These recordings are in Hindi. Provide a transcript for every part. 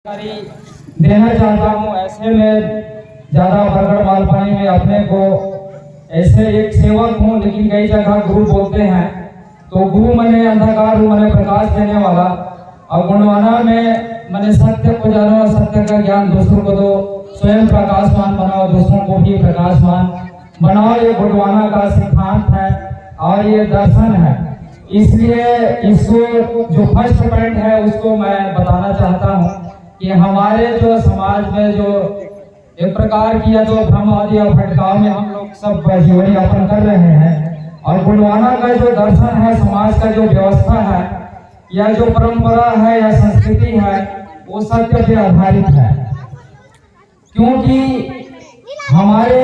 देना चाहता हूँ। ऐसे में ज़्यादा बरगढ़ मालपानी में अपने को ऐसे एक सेवक हूँ, लेकिन कई जगह गुरु बोलते हैं। तो गुरु मने अंधकार, मने प्रकाश देने वाला। और गुणवाना में मने सत्य को जानो, सत्य का ज्ञान दूसरों को दो, स्वयं प्रकाशमान बनाओ, दूसरों को भी प्रकाशमान बनाओ। ये गुणवाना का सिद्धांत है और ये दर्शन है। इसलिए इसको जो फर्स्ट पॉइंट है उसको मैं बताना चाहता हूँ कि हमारे जो समाज में जो एक प्रकार की जो भ्रम आदि और भटकाव में हम लोग सब जीवन यापन कर रहे हैं, और गुणवाना का जो दर्शन है, समाज का जो व्यवस्था है या जो परंपरा है या संस्कृति है, वो सत्य पे आधारित है। क्योंकि हमारे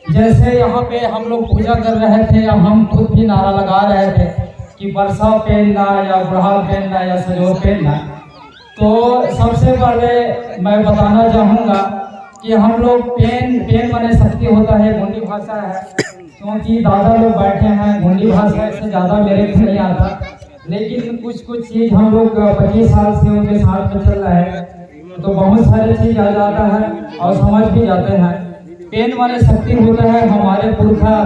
जैसे यहाँ पे हम लोग पूजा कर रहे थे या हम खुद भी नारा लगा रहे थे कि बरसा पहनना या बुढ़ाल पहनना या सजोर पहनना, तो सबसे पहले मैं बताना चाहूँगा कि हम लोग पेन माने शक्ति होता है, गोंडी भाषा है। क्योंकि दादा लोग बैठे हैं, गोंडी भाषा से ज़्यादा मेरे को नहीं आता, लेकिन कुछ चीज़ हम लोग 25 साल से उनके साथ में चल रहे हैं, तो बहुत सारी चीज़ आ जाता है और समझ भी जाते हैं। पेन माने शक्ति होता है। हमारे पुरखा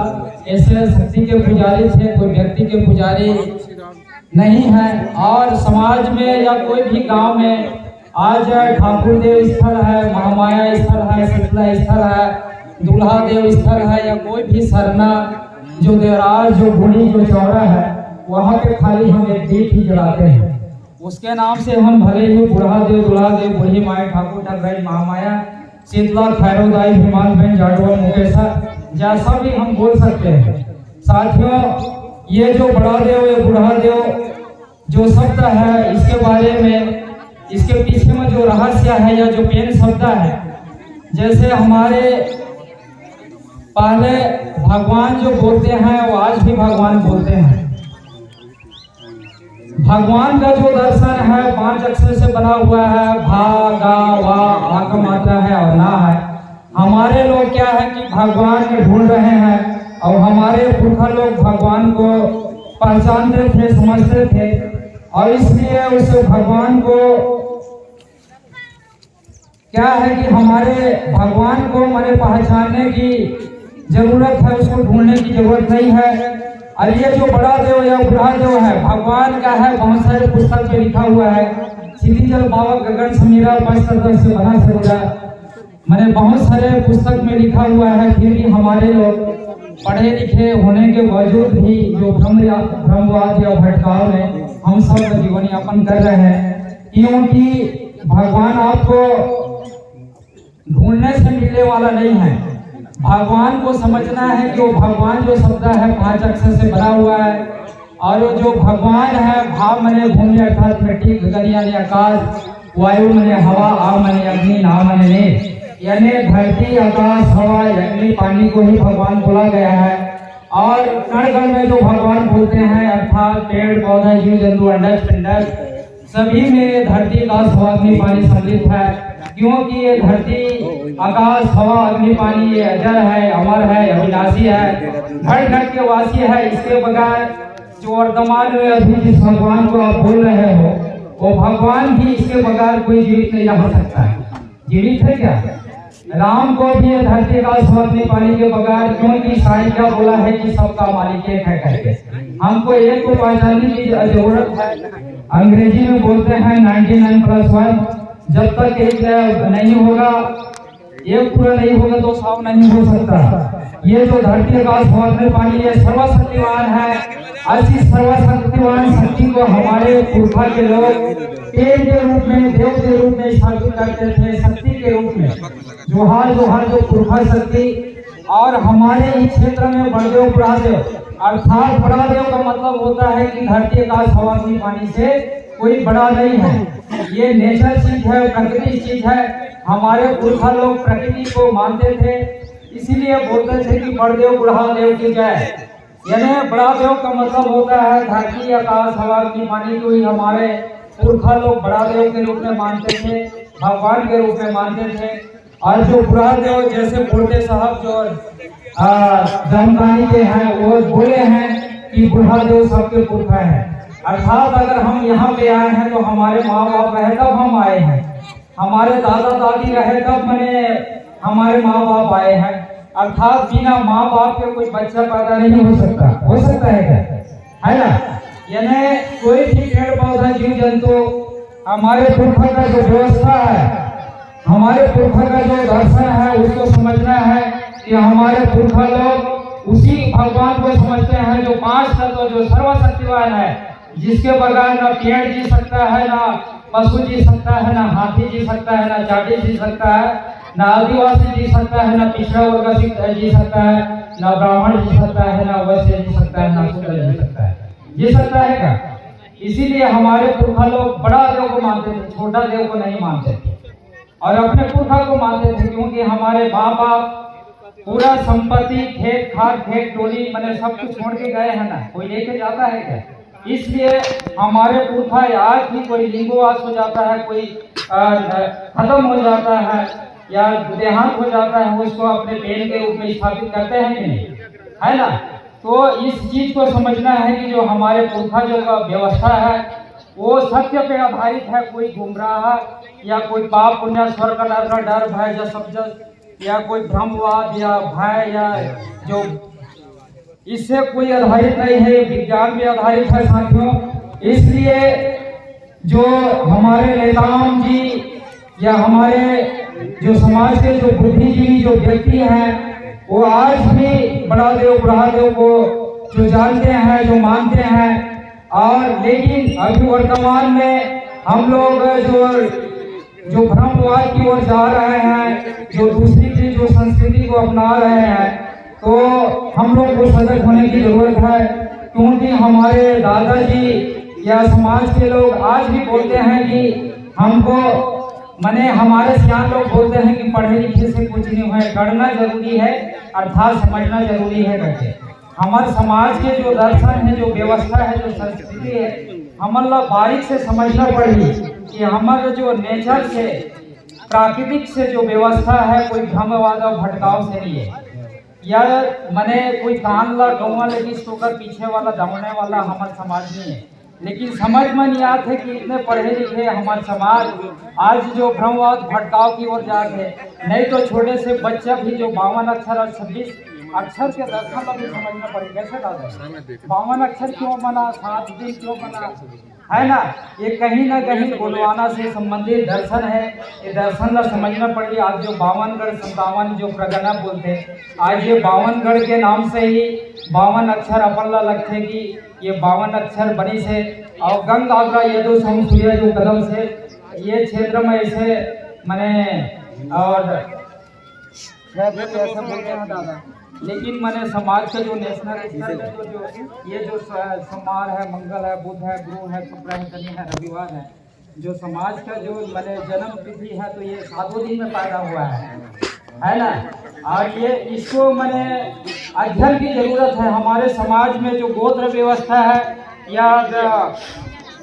ऐसे शक्ति के पुजारी थे, कोई व्यक्ति के पुजारी नहीं है। और समाज में या कोई भी गांव में आज ठाकुर देव स्थल है, महामाया स्थल है, शीतला स्थल है, दूल्हा देव स्थल है, या कोई भी सरना जो देवराज जो बूढ़ी जो चौड़ा है, वहाँ पे खाली हम एक दीप ही जलाते हैं। उसके नाम से हम भले ही बूढ़ा देव, दूल्हा देव, बूढ़ी माया, ठाकुर ठाकुराई, महामाया, शीतला, खैरोदाई, हिमाल बहन, जाडवा, मुकेशा, जैसा भी हम बोल सकते हैं। साथियों, ये जो बड़ा देव या बूढ़ा देव जो शब्द है, इसके बारे में, इसके पीछे में जो रहस्य है या जो पेन शब्द है, जैसे हमारे पहले भगवान जो बोलते हैं वो आज भी भगवान बोलते हैं। भगवान का जो दर्शन है 5 अक्षर से बना हुआ है, भा, गा, वा, आ का मात्रा है और ना है। हमारे लोग क्या है कि भगवान में ढूंढ रहे हैं, और हमारे पुरखा लोग भगवान को पहचानते थे, समझते थे, और इसलिए उस भगवान को क्या है कि हमारे भगवान को माने पहचानने की जरूरत है, उसको ढूंढने की जरूरत नहीं है। और ये जो बड़ा देव या बूढ़ा देव है, भगवान का है, बहुत सारे पुस्तक में लिखा हुआ है। सीधीजल बाबा गगन समीरा मस्त से बना सरूरा, मैंने बहुत सारे पुस्तक में लिखा हुआ है। फिर भी हमारे लोग पढ़े लिखे होने के बावजूद भी जो भ्रमवाद या भटकाव में हम सब जीवन यापन कर रहे हैं। क्योंकि भगवान आपको ढूंढने से मिलने वाला नहीं है। भगवान को समझना है कि वो भगवान जो शब्द है 5 अक्षर से बना हुआ है, और वो जो भगवान है, भाव मने भूमि अर्थात मिट्टी, गगन यानी आकाश, वायु मने हवा, आ मने अग्नि, ना मने नीर, यानी धरती, आकाश, हवा, अग्नि, पानी को ही भगवान बोला गया है। और कण में जो भगवान बोलते हैं अर्थात पेड़ पौधा, जीव जंतु, अंडज पिंडज, सभी में धरती, आकाश, हवा, अग्नि, पानी सम्मिलित है। क्योंकि ये धरती, आकाश, हवा, अग्नि, पानी ये अजर है, अमर है, अविनाशी है, घट घट के वासी है। इसके बगैर जो वर्तमान में अभी जिस भगवान को आप बोल रहे हो, वो भगवान भी इसके बगैर कोई जीवित नहीं रह सकता है। जीवित है क्या? राम को भी धरती, आकाश, हवा, अग्नि, पानी के बगैर, क्योंकि साईं क्या बोला है कि सबका मालिक एक है करके, हमको एक को पहचानने की जरूरत है। अंग्रेजी में बोलते हैं 99+1, जब तक एक नहीं होगा, एक पूरा नहीं होगा तो 100 नहीं हो सकता। ये जो धरती, आकाश, हवा, अग्नि, पानी ये सर्वशक्तिमान है। ऐसी सर्वशक्तिमान शक्ति को हमारे पुरखा के लोग पेड़ के रूप में, देव के रूप में स्थापित करते थे, शक्ति के रूप में, जोहार जोहार जो पुरखा शक्ति। और हमारे इस क्षेत्र में बड़देव, बूढ़ा देव, अर्थात बड़ा देव का मतलब होता है कि धरती, आकाश, हवा, अग्नि, पानी से कोई बड़ा नहीं है। ये नेचर चीज है, प्रकृति चीज है। हमारे पुरखा लोग प्रकृति को मानते थे, इसीलिए बोलते थे कि बड़देव, बूढ़ा देव की जय। यानी बड़ा देव का मतलब होता है धरती, आकाश, हवा, अग्नि, पानी को ही हमारे पुरखा लोग बड़ा देव के रूप में मानते थे, भगवान के रूप में मानते थे। और जो बूढ़ा देव जैसे बोलते साहब जो जानकारी के हैं, वो बोले हैं कि बूढ़ा देव सबके पुरखा है। अर्थात अगर हम यहाँ पे आए हैं तो हमारे माँ बाप है तब हम आए हैं। हमारे दादा दादी रहे तब मैंने हमारे माँ बाप आए हैं, अर्थात बिना माँ बाप के कोई बच्चा पैदा नहीं हो सकता है क्या, है ना। यानी कोई भी पेड़ पौधा जीव जंतु हमारे पुरखा का जो व्यवस्था है, हमारे पुरखा का जो दर्शन है, उसको समझना है कि हमारे पुरखा लोग उसी भगवान को समझते हैं जो पांच तत्व, जो सर्वशक्तिवान है, जिसके बगैर ना पेड़ जी सकता है, ना पशु जी सकता है, ना हाथी जी सकता है, ना जाटी जी सकता है, ना आदिवासी जी सकता है, ना पिछड़ा वर्ग जी सकता है, ना ब्राह्मण जी सकता है, ना वैश्य जी सकता है, ना शूद्र जी सकता है। जी सकता है क्या? इसीलिए हमारे पुरखा लोग बड़ा देव को मानते थे, छोटा देव को नहीं मानते थे, और अपने पुरखा को मानते थे, क्योंकि हमारे माँ बाप पूरा संपत्ति, खेत खाद, खेत टोली मैंने सब कुछ छोड़ के गए हैं ना, कोई लेके जाता है क्या? इसलिए हमारे पुरखा आज भी कोई लिंगोवास हो जाता है, कोई खत्म हो जाता है या देहांत हो जाता है, उसको अपने पेड़ के रूप में स्थापित करते हैं कि नहीं, है ना। तो इस चीज को समझना है कि जो हमारे पुरखा जो व्यवस्था है वो सत्य पे आधारित है, कोई गुमराह या कोई पाप पुण्य स्वर्ग का डर भय जो सब, या कोई भ्रमवाद या भय या जो, इससे कोई आधारित नहीं है, विज्ञान पे आधारित है साथियों। इसलिए जो हमारे नेताओं जी या हमारे जो समाज के जो बुद्धिजीवी जो व्यक्ति हैं, वो आज भी बड़ा देव बुढ़ा देव को जो जानते हैं, जो मानते हैं, और लेकिन अभी वर्तमान में हम लोग जो भ्रमवाद की ओर जा रहे हैं, जो दूसरी की जो संस्कृति को अपना रहे हैं, तो हम लोग को सजग होने की जरूरत है, क्योंकि हमारे दादाजी या समाज के लोग आज भी बोलते हैं कि हमको माने हमारे सियान लोग बोलते हैं कि पढ़े लिखे से कुछ नहीं है, करना जरूरी है, अर्थात समझना जरूरी है करके। हमारे समाज के जो दर्शन है, जो व्यवस्था है, जो संस्कृति है, हमारा बारीक से समझना पड़ेगी कि हमारे जो नेचर से, प्राकृतिक से जो व्यवस्था है, कोई भ्रमवाद और भटकाव से नहीं है, या मने कोई कान ला गौवा लगी सोकर पीछे वाला दौड़ने वाला हमारे समाज नहीं है। लेकिन समझ में नहीं आता है कि इतने पढ़े लिखे हमारे समाज आज जो भ्रमवाद भटकाव की ओर जाते हैं। नहीं तो छोटे से बच्चा भी जो 52 अक्षर और 26 अक्षर के दर्शन भी समझना पड़ेगा। कैसे दादा 52 अक्षर क्यों बना, 7 दिन क्यों बना, है ना। ये कहीं ना कहीं गोलवाना से संबंधित दर्शन है, ये दर्शन का समझना पड़ेगी। आज जो 52गढ़ 57 जो प्रगना बोलते हैं, आज ये 52गढ़ के नाम से ही 52 अक्षर अपन ला लगते कि ये 52 अक्षर बनी से, और गंग आगरा ये जो सूर्य जो कदम से ये क्षेत्र में ऐसे मैंने और ऐसे बोलते हैं दादा। लेकिन मैंने समाज के जो नेशनल स्तर पे जो ये जो सोमवार है, मंगल है, बुध है, गुरु है, शुक्र है, शनि है, रविवार है, जो समाज का जो मैंने जन्म तिथि है, तो ये 7 दिन में पैदा हुआ है ना। और ये इसको मैंने अध्ययन की जरूरत है। हमारे समाज में जो गोत्र व्यवस्था है, या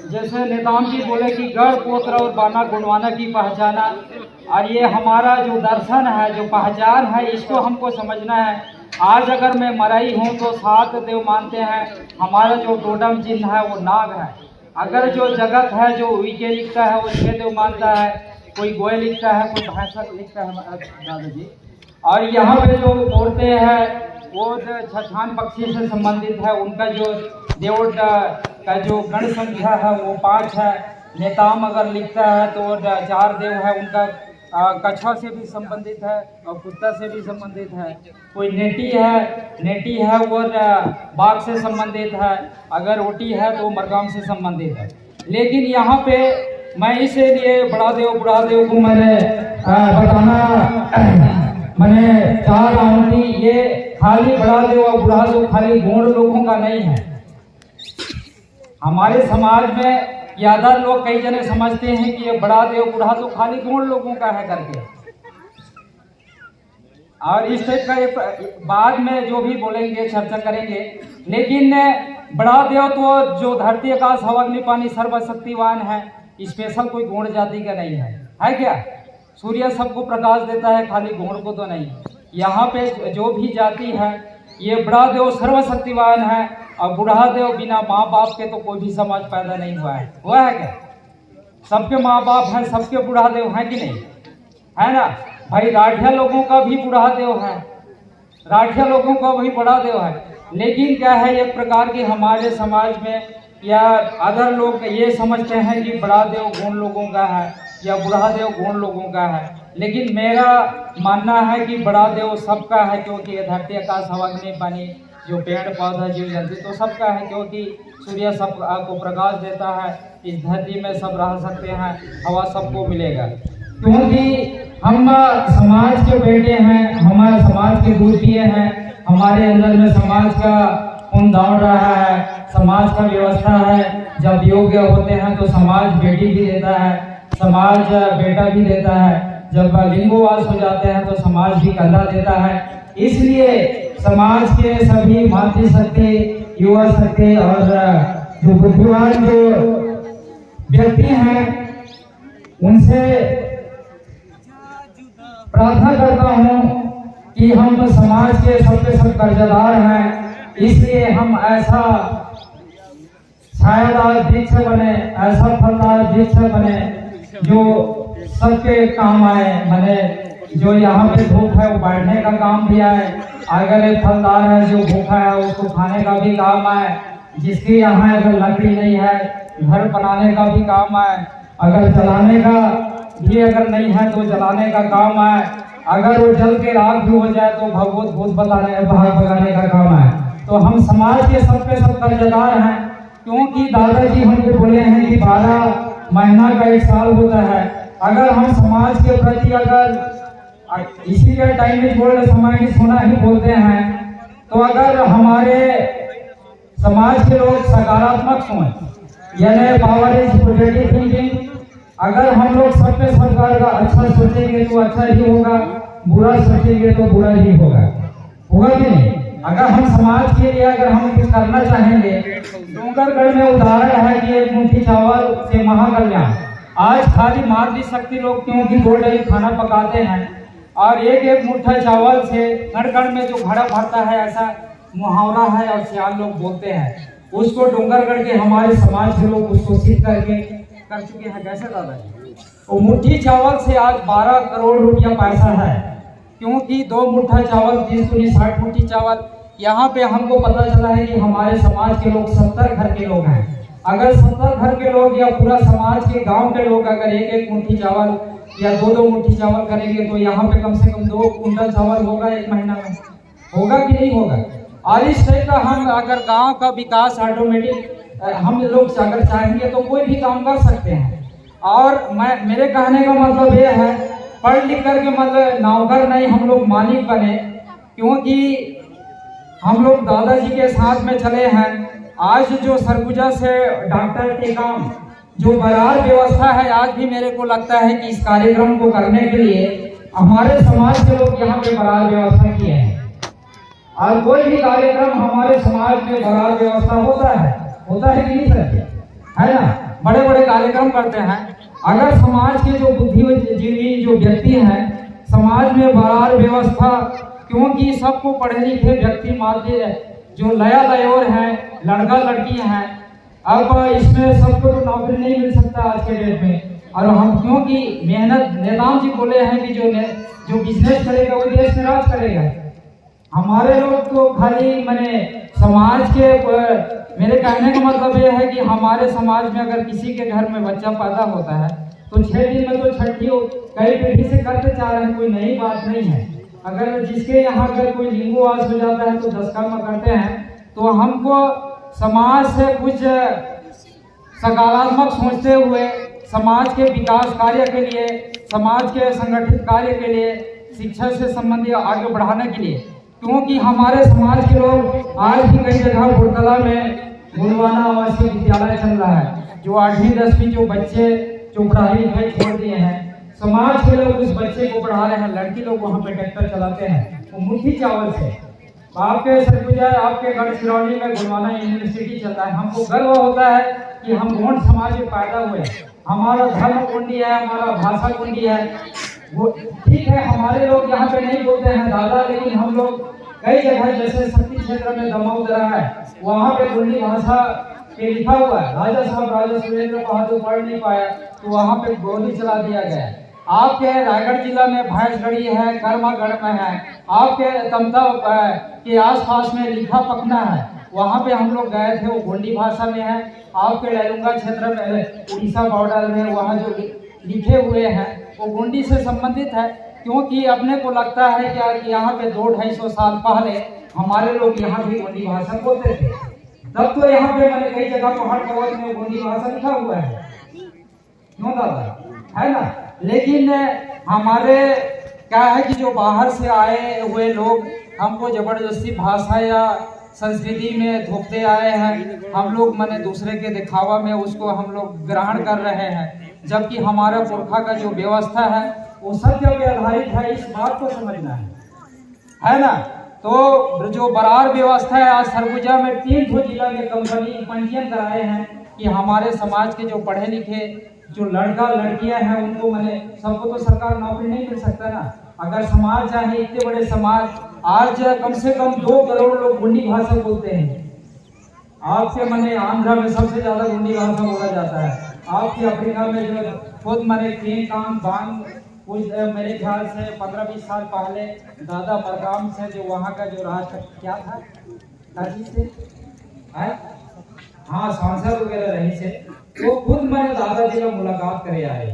जैसे नेताओं जी बोले कि गढ़ गोत्र और बाना गुणवाना की पहचाना, और ये हमारा जो दर्शन है, जो पहचान है, इसको हमको समझना है। आज अगर मैं मराई हूँ तो 7 देव मानते हैं, हमारा जो टोटम चिन्ह है वो नाग है। अगर जो जगत है जो वीके लिखता है वो 6 देव मानता है, कोई गोय लिखता है, कोई भैंसा लिखता है दादाजी। और यहाँ पे जो औरतें हैं वो छठान पक्षी से संबंधित है, उनका जो देव का जो गण संख्या है वो 5 है। नेताम अगर लिखता है तो 4 देव है, उनका कछुआ से भी संबंधित है और कुत्ता से भी संबंधित है। कोई नेटी है वो बाघ से संबंधित है, अगर ओटी है तो मरगाम से संबंधित है। लेकिन यहाँ पे मैं इसीलिए बड़ा देव बुढ़ा देव को मैंने बताना मैंने चाह रहा हूँ कि ये खाली बड़ा देव और बुढ़ा देव खाली गौड़ लोगों का नहीं है। हमारे समाज में ज्यादा लोग कई जने समझते हैं कि ये बड़ा देव बुढ़ा तो खाली गौड़ लोगों का है करके, और इस टाइप का एक बाद में जो भी बोलेंगे चर्चा करेंगे। लेकिन बड़ा देव तो जो धरती आकाश हवा अग्नि पानी सर्वशक्तिवान है, स्पेशल कोई गौड़ जाति का नहीं है क्या। सूर्य सबको प्रकाश देता है, खाली गौड़ को तो नहीं। यहाँ पे जो भी जाति है ये बड़ा देव सर्वशक्तिवान है, और बूढ़ा देव बिना माँ बाप के तो कोई भी समाज पैदा नहीं हुआ है क्या। सबके माँ बाप हैं, सबके बुढ़ादेव हैं कि नहीं, है ना भाई। राठिया लोगों का भी बुढ़ादेव है, राठिया लोगों का भी बुढ़ादेव है। लेकिन क्या है, एक प्रकार की हमारे समाज में या अदर लोग ये समझते हैं कि बड़ा देव गौंड लोगों का है या बूढ़ा देव गौंड लोगों का है। लेकिन मेरा मानना है कि बड़ा देव सबका है, क्योंकि ये धरती आकाश हवा अग्नि पानी जो पेड़ पौधा जीव जंतु तो सबका है, क्योंकि सूर्य सब को प्रकाश देता है। इस धरती में सब रह सकते हैं, हवा सबको मिलेगा, क्योंकि हम समाज के बेटे हैं, हमारे समाज के दूध पिए हैं। हमारे अंदर में समाज का खून दौड़ रहा है, समाज का व्यवस्था है। जब योग्य होते हैं तो समाज बेटी भी देता है, समाज बेटा भी देता है। जब लिंगोवास हो जाते हैं तो समाज भी कंधा देता है। इसलिए समाज के सभी मातृशक्ति, युवा शक्ति और जो बुद्धिमान जो व्यक्ति हैं उनसे प्रार्थना करता हूँ कि हम समाज के सबके सब कर्जदार हैं। इसलिए हम ऐसा छायादार वृक्ष बने, ऐसा फलदार वृक्ष बने जो सबके काम आए। मैंने जो यहाँ पे धूप है वो बैठने का काम भी आए, अगर एक फलदार है जो भूखा है उसको खाने का भी काम आए, जिसकी यहाँ अगर लकड़ी नहीं है घर बनाने का भी काम आए, अगर जलाने का भी अगर नहीं है तो जलाने का काम आए, अगर वो जल के राख भी हो जाए तो भगवत भूत भगाने का काम आए। तो हम समाज के सबके सब कर्जदार हैं, क्योंकि दादाजी हमको बोले हैं कि 12 महीना का 1 साल होता है। अगर हम समाज के प्रति अगर इसी के टाइम में बोल समाज की सोना ही बोलते हैं, तो अगर हमारे समाज के लोग सकारात्मक सोच यानी पावर इज पॉजिटिव थिंकिंग, अगर हम लोग सब पे सरकार का अच्छा सोचेंगे तो अच्छा ही होगा, बुरा सोचेंगे तो बुरा ही होगा कि नहीं। अगर हम समाज के लिए अगर हम कुछ करना चाहेंगे, डूंगरगढ़ में उदाहरण है कि एक मुट्ठी चावल से महाकल्याण। आज खाली मातृशक्ति लोग क्योंकि गोल्डन खाना पकाते हैं और एक मुट्ठा चावल से कण में जो घड़ा भरता है, ऐसा मुहावरा है और सियाल लोग बोलते हैं, उसको डूंगरगढ़ के हमारे समाज के लोग उसको सिद्ध करके कर चुके हैं। कैसे दादाजी, वो मुट्ठी चावल से आज 12 करोड़ रुपया पैसा है, क्योंकि 2 मुट्ठा चावल 30 दूनी 60 मुट्ठी चावल। यहाँ पे हमको पता चला है कि हमारे समाज के लोग 70 घर के लोग हैं। अगर 70 घर के लोग या पूरा समाज के गांव के लोग अगर एक मुट्ठी चावल या 2 मुट्ठी चावल करेंगे तो यहाँ पे कम से कम 2 कुंटल चावल होगा 1 महीना में, होगा कि नहीं होगा। और इस टाइप का हम अगर गांव का विकास ऑटोमेटिक हम लोग अगर चाहेंगे तो कोई भी काम कर सकते हैं। और मेरे कहने का मतलब ये है, पढ़ लिख करके मतलब नौकर नहीं, हम लोग मालिक बने, क्योंकि हम लोग दादाजी के साथ में चले हैं। आज जो सरगुजा से डॉक्टर के काम जो बरार व्यवस्था है, आज भी मेरे को लगता है कि इस कार्यक्रम को करने के लिए हमारे समाज के लोग यहाँ पे बरार व्यवस्था किए हैं। और कोई भी कार्यक्रम हमारे समाज में बरार व्यवस्था होता है कि नहीं सर, है ना। बड़े बड़े कार्यक्रम करते हैं। अगर समाज के जो बुद्धिजीवी जो व्यक्ति हैं, समाज में बरार व्यवस्था, क्योंकि सबको पढ़े लिखे व्यक्ति माध्य जो लया लयोर हैं, लड़का लड़की हैं, अब इसमें सबको तो नौकरी नहीं मिल सकता आज के डेट में। और हम क्योंकि मेहनत, नेताओं जी बोले हैं कि जो बिजनेस करेगा वो देश में राज करेगा। हमारे लोग तो खाली मैंने समाज के मेरे कहने का मतलब ये है कि हमारे समाज में अगर किसी के घर में बच्चा पैदा होता है तो 6 दिन में तो छठी कई पीढ़ी से करते जा रहे हैं, कोई नई बात नहीं है। अगर जिसके यहाँ अगर कोई लिंगोवास हो जाता है तो 10 कर्म करते हैं। तो हमको समाज से कुछ सकारात्मक सोचते हुए समाज के विकास कार्य के लिए, समाज के संगठित कार्य के लिए, शिक्षा से संबंधित आगे बढ़ाने के लिए, क्योंकि हमारे समाज के लोग आज भी कई जगह बुरतला में गुणवाना आवासीय विद्यालय चल रहा है, जो 8वीं 10वीं जो बच्चे जो पढ़ाई लिखाई छोड़ दिए हैं, समाज के लोग उस बच्चे को पढ़ा रहे हैं। लड़की लोग वहाँ पे ट्रैक्टर चलाते हैं वो मुट्ठी चावल से। आपके सरगुजा, आपके गढ़चिरौली में गुणवाना यूनिवर्सिटी चल रहा है। हमको गर्व होता है कि हम गोंड समाज में पैदा हुए। हमारा धर्म गोंडी है, हमारा भाषा गोंडी है। वो ठीक है, हमारे लोग यहाँ पे नहीं बोलते हैं दादा, लेकिन हम लोग कई जगह जैसे शक्ति क्षेत्र में दमोदरा है, वहाँ पे गोंडी भाषा पे लिखा हुआ है। राजा साहब राजा सुरेंद्र बहादुर पढ़ नहीं पाया, तो वहाँ पे गोली चला दिया गया। आपके रायगढ़ जिला में भैंसगढ़ी है, कर्मागढ़ में है, आपके तमता के आसपास में लिखा पखना है, वहाँ पे हम लोग गए थे, वो गोंडी भाषा में है। आपके लैलूंगा क्षेत्र में उड़ीसा बॉर्डर में वहाँ जो लिखे हुए हैं वो गोंडी से संबंधित है, क्योंकि अपने को लगता है कि यहाँ पे 200-250 साल पहले हमारे लोग यहाँ भी गोंडी भाषा बोलते थे। तब तो यहाँ पे मैंने कई जगह पहाड़ पर्वत में गोंडी भाषा लिखा हुआ है, क्यों दादा, है ना। लेकिन हमारे क्या है कि जो बाहर से आए हुए लोग हमको जबरदस्ती भाषा या संस्कृति में थोपते आए हैं। हम लोग माने दूसरे के दिखावा में उसको हम लोग ग्रहण कर रहे हैं, जबकि हमारा पुरखा का जो व्यवस्था है वो सत्य पे आधारित है। इस बात को समझना है ना। तो जो बरार व्यवस्था है, आज सरगुजा में 3 जिला में कंपनी पंजीयन कराए हैं कि हमारे समाज के जो पढ़े लिखे जो लड़का लड़कियां हैं उनको मैंने सबको तो सरकार नौकरी नहीं मिल सकता ना। अगर समाज चाहे, इतने बड़े समाज, आज कम से कम 2 करोड़ लोग गोंडी भाषा बोलते हैं। आपके मैंने आंध्रा में सबसे ज्यादा गोंडी भाषा बोला जाता है। आपके अफ्रीका में जो खुद मैंने काम बांग कुछ मेरे ख्याल से 15-20 साल पहले दादा बरगाम से जो वहाँ का जो राष्ट्र क्या था से हाँ सांसद वगैरह रही से वो खुद मैंने दादाजी का मुलाकात करे आए,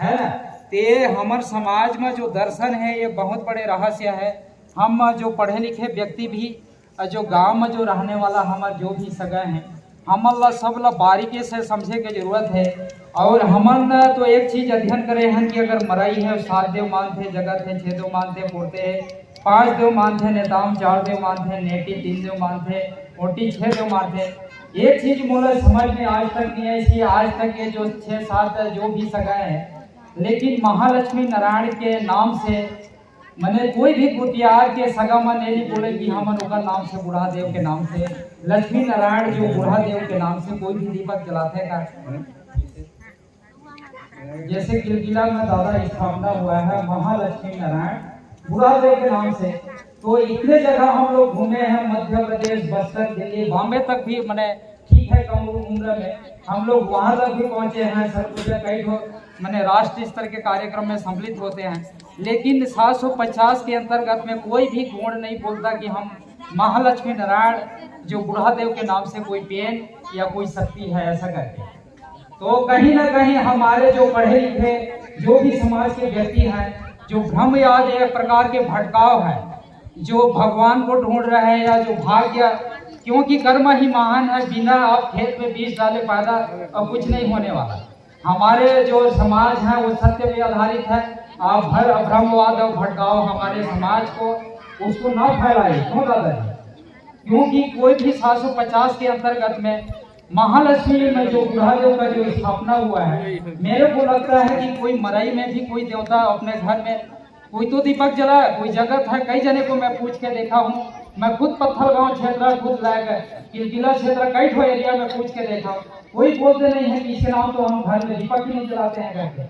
है ना। ते हमारे समाज में जो दर्शन है ये बहुत बड़े रहस्य है। हम जो पढ़े लिखे व्यक्ति भी जो गांव में जो रहने वाला हमारे जो भी सगा हैं, हमला सब ला बारीकी से समझे के जरूरत है। और हमन तो एक चीज अध्ययन करे हैं कि अगर मराई है 7 देव मानते, जगत है 6 देव मानते, पोते है 5 देव मानते, नेताम 4 देव मानते, नेटी 3 देव मानते, ओटी 6 देव मानते। एक चीज मोला समझ में आज तक नहीं आई कि आज तक ये जो 6-7 जो भी सगाए हैं, लेकिन महालक्ष्मी नारायण के नाम से मैंने कोई भी गुतियार के सगा में नहीं बोले कि हम उनका नाम से बूढ़ा देव के नाम से लक्ष्मी नारायण जो बूढ़ा देव के नाम से कोई भी दीपक जलाते का। जैसे किलकिला में दादा स्थापना हुआ है महालक्ष्मी नारायण बूढ़ा देव के नाम से, तो इतने जगह हम लोग घूमे हैं, मध्य प्रदेश, बस्तर, दिल्ली, बॉम्बे तक भी मैंने ठीक है कम उम्र में हम लोग वहां तक भी पहुंचे हैं। सरगुजा कई मैंने राष्ट्रीय स्तर के कार्यक्रम में सम्मिलित होते हैं, लेकिन 750 के अंतर्गत में कोई भी गुण नहीं बोलता कि हम महालक्ष्मी नारायण जो बूढ़ा देव के नाम से कोई पेन या कोई शक्ति है ऐसा करके। तो कहीं ना कहीं हमारे जो पढ़े लिखे जो भी समाज के व्यक्ति हैं, जो भ्रम याद एक प्रकार के भटकाव है, जो भगवान को ढूंढ रहे हैं या जो भाग्य, क्योंकि कर्म ही महान है, बिना आप खेत में बीज डाले पैदा अब कुछ नहीं होने वाला। हमारे जो समाज है वो सत्य पे आधारित है। आप भ्रमवाद और भटकाव हमारे समाज को उसको ना फैलाइए, क्यों दादाजी, क्योंकि कोई भी 750 के अंतर्गत में महालक्ष्मी में जो बूढ़ा देव का जो स्थापना हुआ है, मेरे को लगता है कि कोई मरई में भी कोई देवता अपने घर में कोई तो दीपक जलाए, कोई जगत है। कई जने को मैं पूछ के देखा हूँ, मैं खुद पत्थलगांव क्षेत्र खुद किलकिला क्षेत्र कई ठो एरिया में पूछ के देखा हूँ, कोई बोलते नहीं है कि इसके नाम तो हम घर में दीपक ही नहीं जलाते हैं।